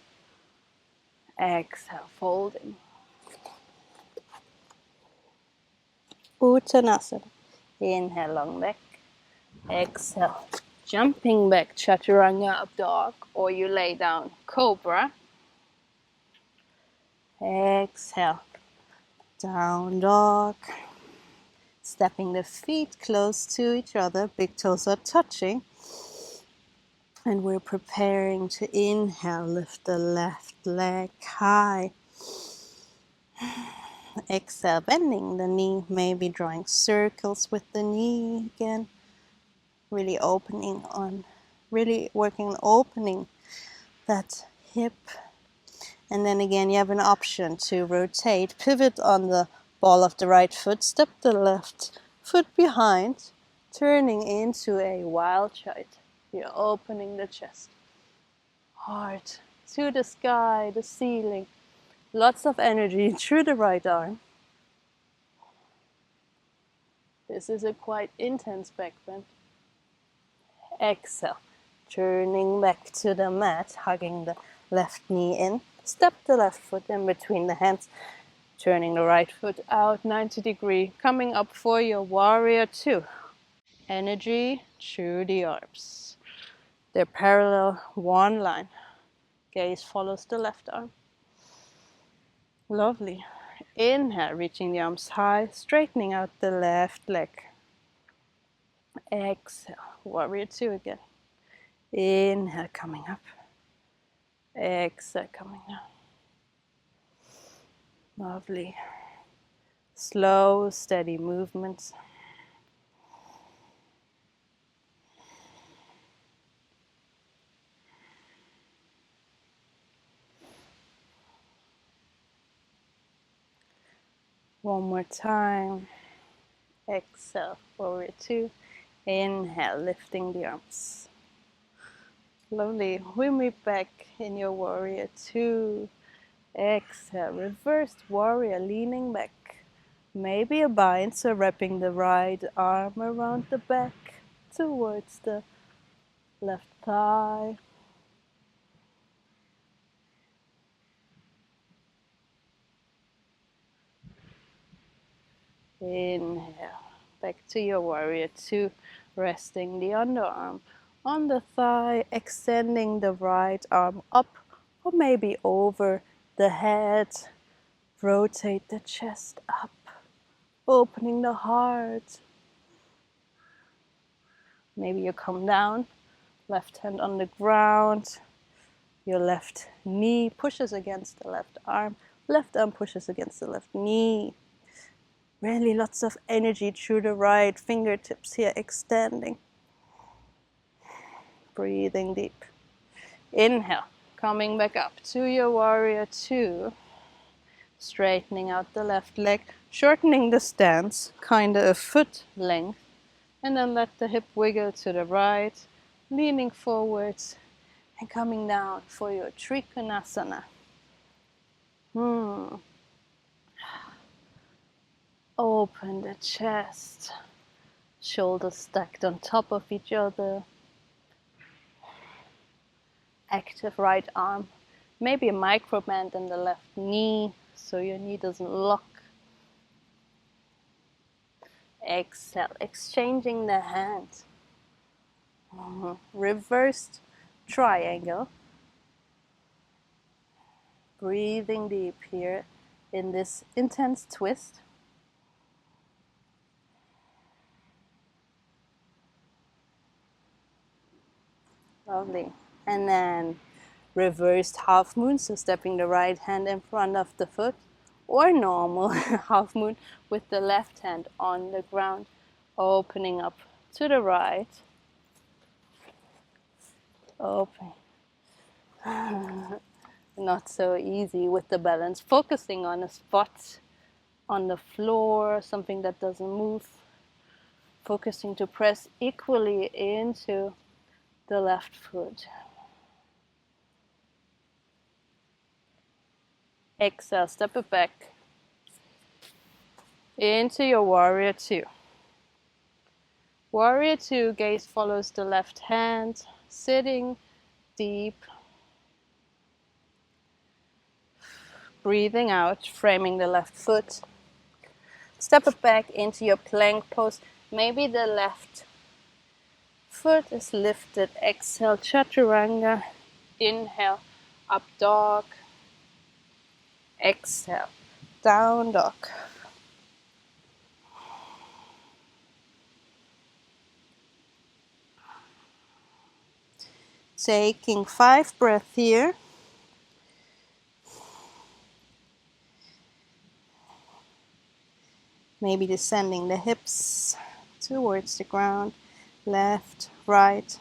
Exhale, folding. Uttanasana. Inhale, long back. Exhale, jumping back, chaturanga up dog, or you lay down, cobra. Exhale, down dog. Stepping the feet close to each other, big toes are touching. And we're preparing to inhale, lift the left leg high. Exhale, bending the knee, maybe drawing circles with the knee again. Really working on opening that hip. And then again, you have an option to rotate, pivot on the ball of the right foot, step the left foot behind, turning into a wild child. You're opening the chest, heart to the sky, the ceiling. Lots of energy through the right arm. This is a quite intense back bend. Exhale, turning back to the mat, hugging the left knee in. Step the left foot in between the hands, turning the right foot out 90 degrees, coming up for your warrior 2. Energy through the arms. They're parallel, one line. Gaze follows the left arm. Lovely. Inhale, reaching the arms high, straightening out the left leg. Exhale, warrior 2 again. Inhale, coming up. Exhale, coming down. Lovely. Slow, steady movements. One more time. Exhale, warrior 2. Inhale, lifting the arms. Lovely. We meet back in your warrior 2. Exhale, reversed warrior, leaning back. Maybe a bind, so wrapping the right arm around the back towards the left thigh. Inhale, back to your warrior 2, resting the underarm on the thigh, extending the right arm up or maybe over the head. Rotate the chest up, opening the heart. Maybe you come down, left hand on the ground. Your left knee pushes against the left arm pushes against the left knee. Really lots of energy through the right fingertips here, extending. Breathing deep. Inhale, coming back up to your warrior 2. Straightening out the left leg, shortening the stance, kind of a foot length. And then let the hip wiggle to the right, leaning forwards and coming down for your Trikonasana. Open the chest, shoulders stacked on top of each other. Active right arm, maybe a micro bend in the left knee so your knee doesn't lock. Exhale, exchanging the hands. Reversed triangle. Breathing deep here in this intense twist. Lovely. And then reversed half moon, so stepping the right hand in front of the foot, or normal half moon with the left hand on the ground, opening up to the right. Open. Not so easy with the balance. Focusing on a spot on the floor, something that doesn't move. Focusing to press equally into the left foot. Exhale, step it back into your warrior two. Warrior two, gaze follows the left hand, sitting deep. Breathing out, framing the left foot. Step it back into your plank pose. Maybe the left foot is lifted. Exhale, chaturanga. Inhale, up dog. Exhale, down dog. Taking 5 breaths here. Maybe descending the hips towards the ground. Left, right.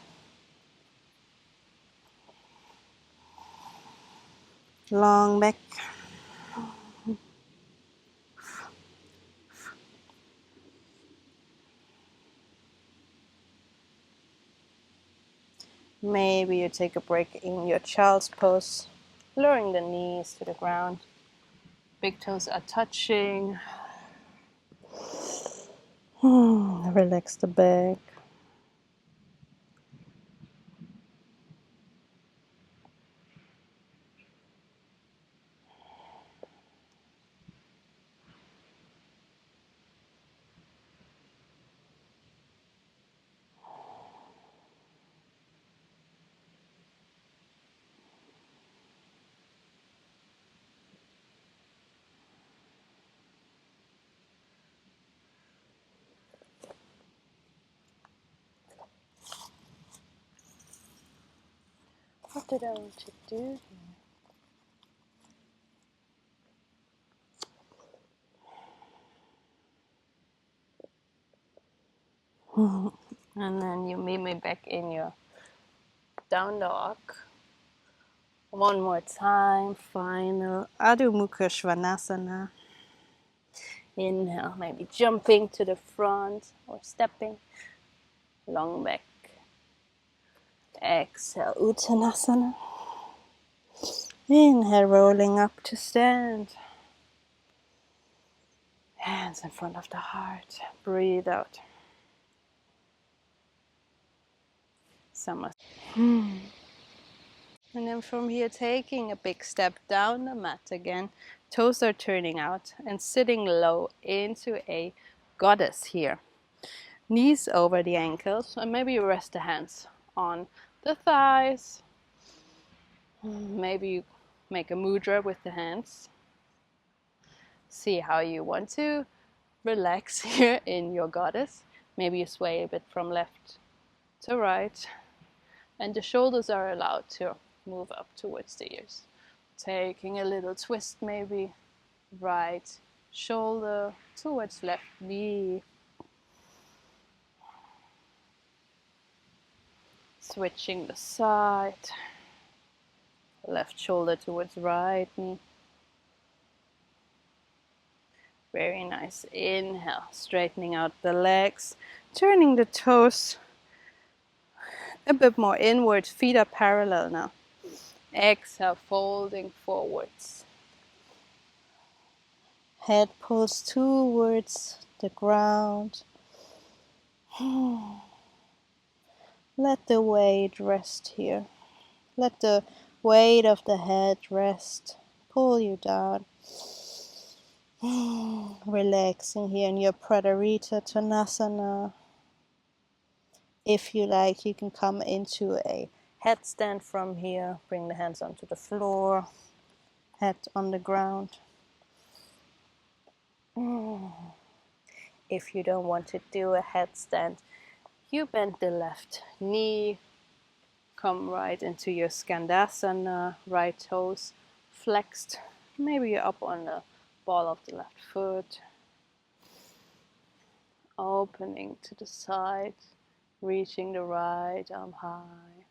Long back. Maybe you take a break in your child's pose, lowering the knees to the ground. Big toes are touching. Relax the back. What did I want to do here? And then you meet me back in your down dog. One more time. Final Adho Mukha Svanasana. Inhale, maybe jumping to the front or stepping. Long back. Exhale, Uttanasana. Inhale, rolling up to stand. Hands in front of the heart. Breathe out. And then from here, taking a big step down the mat again. Toes are turning out and sitting low into a goddess here. Knees over the ankles, and maybe you rest the hands on the thighs. Maybe you make a mudra with the hands. See how you want to relax here in your goddess. Maybe you sway a bit from left to right. And the shoulders are allowed to move up towards the ears. Taking a little twist, maybe right shoulder towards left knee. Switching the side. Left shoulder towards right knee. Very nice. Inhale, straightening out the legs, turning the toes a bit more inward. Feet are parallel now. Exhale, folding forwards. Head pulls towards the ground. Let the weight rest here. Let the weight of the head rest. Pull you down. Relaxing here in your Pradarita Tanasana. If you like, you can come into a headstand from here. Bring the hands onto the floor. Head on the ground. If you don't want to do a headstand, you bend the left knee. Come right into your Skandasana. Right toes flexed. Maybe you're up on the ball of the left foot. Opening to the side. Reaching the right arm high.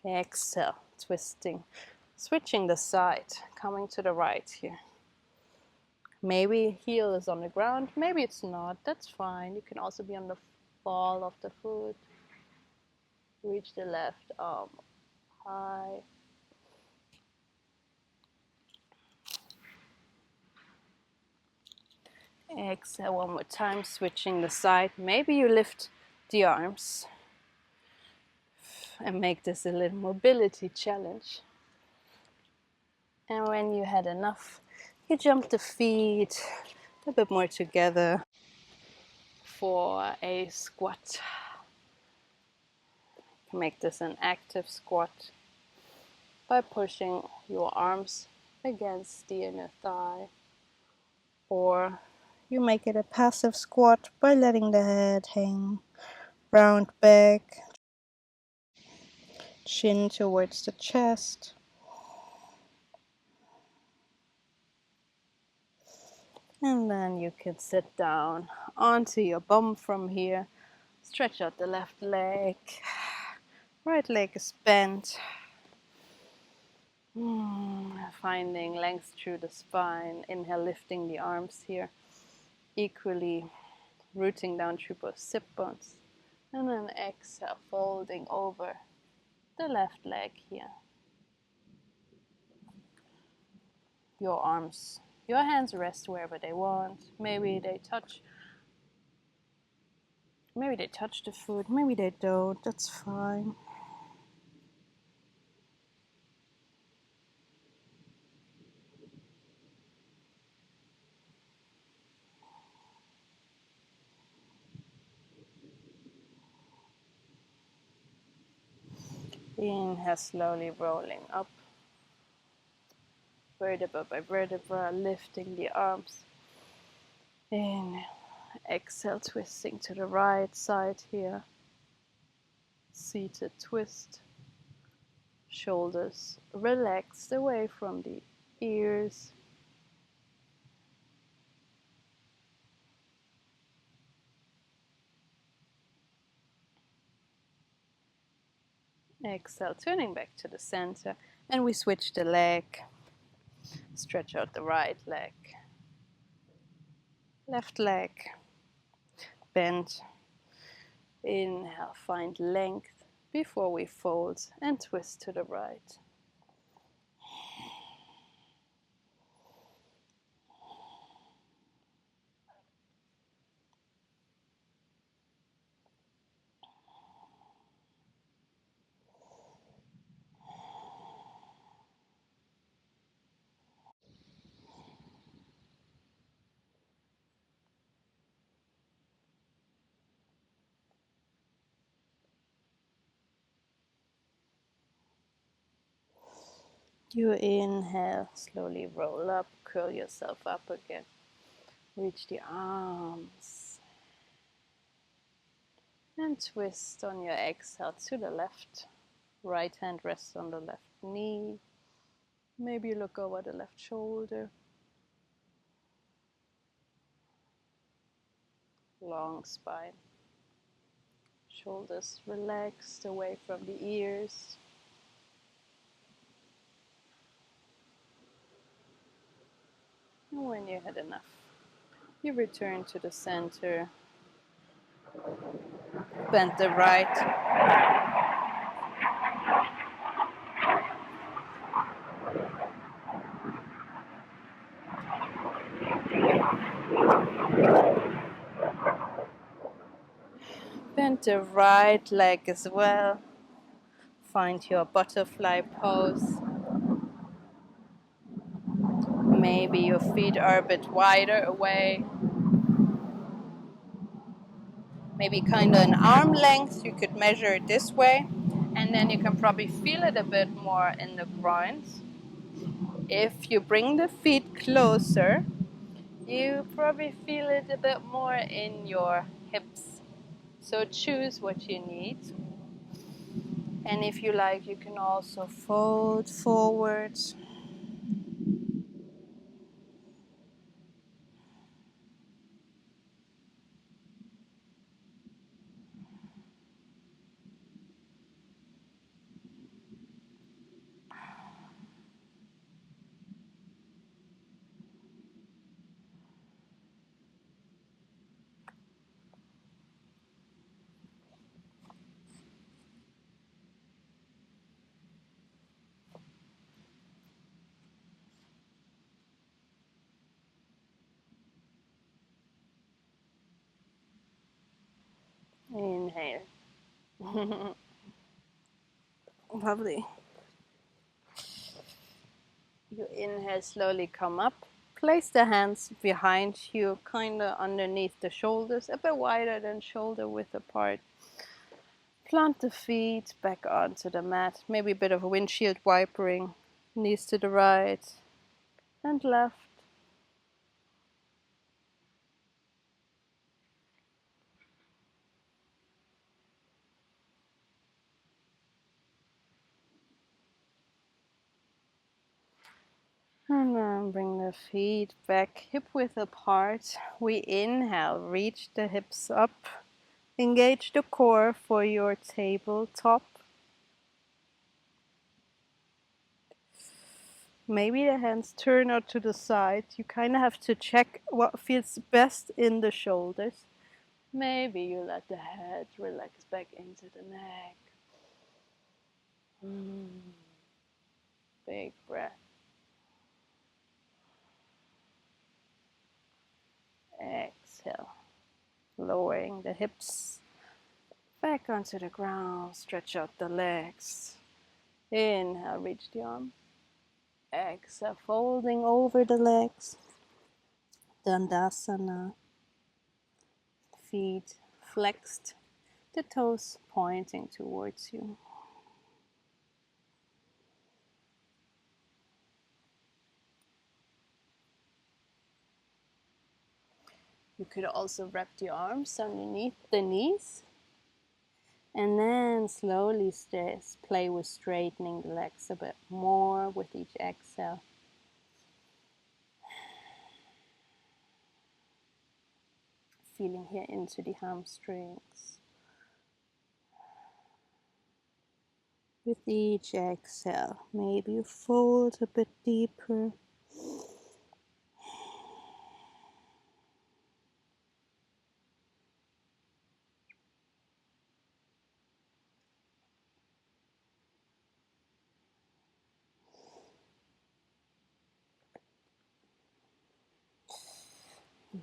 Exhale, twisting, switching the side, coming to the right here. Maybe heel is on the ground, maybe it's not, that's fine. You can also be on the ball of the foot. Reach the left arm high. Exhale one more time, switching the side. Maybe you lift the arms and make this a little mobility challenge. And when you had enough, you jump the feet a bit more together for a squat. Make this an active squat by pushing your arms against the inner thigh, or you make it a passive squat by letting the head hang, round back, chin towards the chest. And then you can sit down onto your bum from here. Stretch out the left leg. Right leg is bent. Finding length through the spine. Inhale, lifting the arms here. Equally rooting down through both sit bones. And then exhale, folding over the left leg here. Your arms, your hands rest wherever they want. Maybe they touch the foot, maybe they don't, that's fine. Inhale, slowly rolling up, vertebra by vertebra, lifting the arms. Inhale, exhale, twisting to the right side here. Seated twist. Shoulders relaxed away from the ears. Exhale, turning back to the center, and we switch the leg. Stretch out the right leg. Left leg. Bend. Inhale, find length before we fold and twist to the right. You inhale, slowly roll up, curl yourself up again. Reach the arms. And twist on your exhale to the left. Right hand rests on the left knee. Maybe look over the left shoulder. Long spine. Shoulders relaxed away from the ears. And when you had enough, you return to the center. Bend the right. Bend the right leg as well. Find your butterfly pose. Maybe your feet are a bit wider away. Maybe kind of an arm length. You could measure it this way. And then you can probably feel it a bit more in the groins. If you bring the feet closer, you probably feel it a bit more in your hips. So choose what you need. And if you like, you can also fold forwards. inhale. Lovely. You inhale, slowly come up. Place the hands behind you, kind of underneath the shoulders, a bit wider than shoulder width apart. Plant the feet back onto the mat, maybe a bit of a windshield wipering. Knees to the right and left. And then bring the feet back, hip width apart. We inhale, reach the hips up. Engage the core for your tabletop. Maybe the hands turn out to the side. You kind of have to check what feels best in the shoulders. Maybe you let the head relax back into the neck. Big breath. Exhale. Lowering the hips back onto the ground. Stretch out the legs. Inhale, reach the arm. Exhale, folding over the legs. Dandasana. Feet flexed. The toes pointing towards you. You could also wrap the arms underneath the knees. And then slowly play with straightening the legs a bit more with each exhale. Feeling here into the hamstrings. With each exhale, maybe you fold a bit deeper.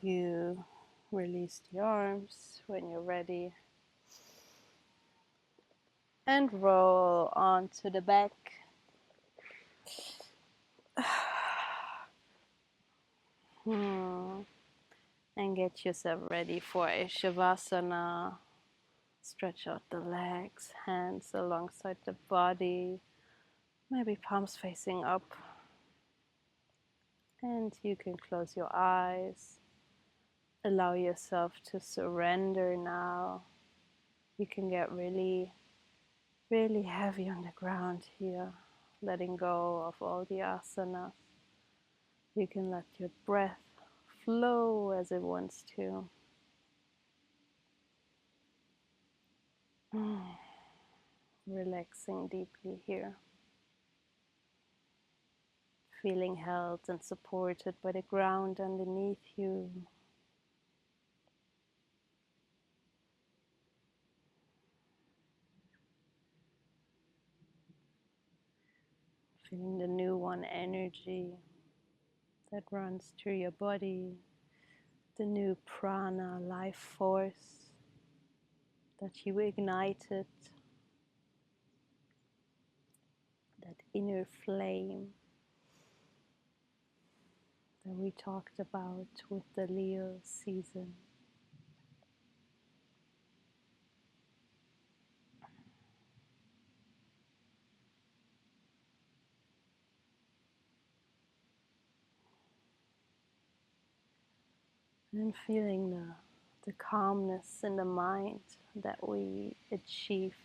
You release the arms when you're ready. And roll onto the back. And get yourself ready for a Savasana. Stretch out the legs, hands alongside the body. Maybe palms facing up. And you can close your eyes. Allow yourself to surrender now. You can get really, really heavy on the ground here, letting go of all the asanas. You can let your breath flow as it wants to. Relaxing deeply here. Feeling held and supported by the ground underneath you. Feeling the new one energy that runs through your body, the new prana, life force that you ignited, that inner flame that we talked about with the Leo season. And feeling the calmness in the mind that we achieved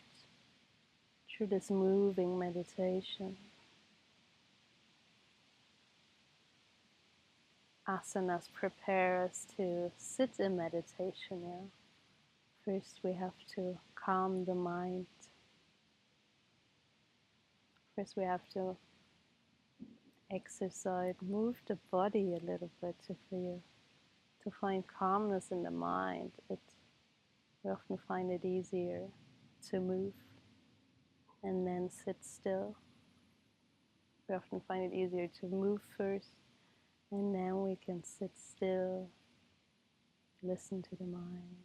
through this moving meditation. Asanas prepare us to sit in meditation now. First we have to calm the mind. First we have to exercise, move the body a little bit to find calmness in the mind. We often find it easier to move and then sit still. We often find it easier to move first and then we can sit still, listen to the mind.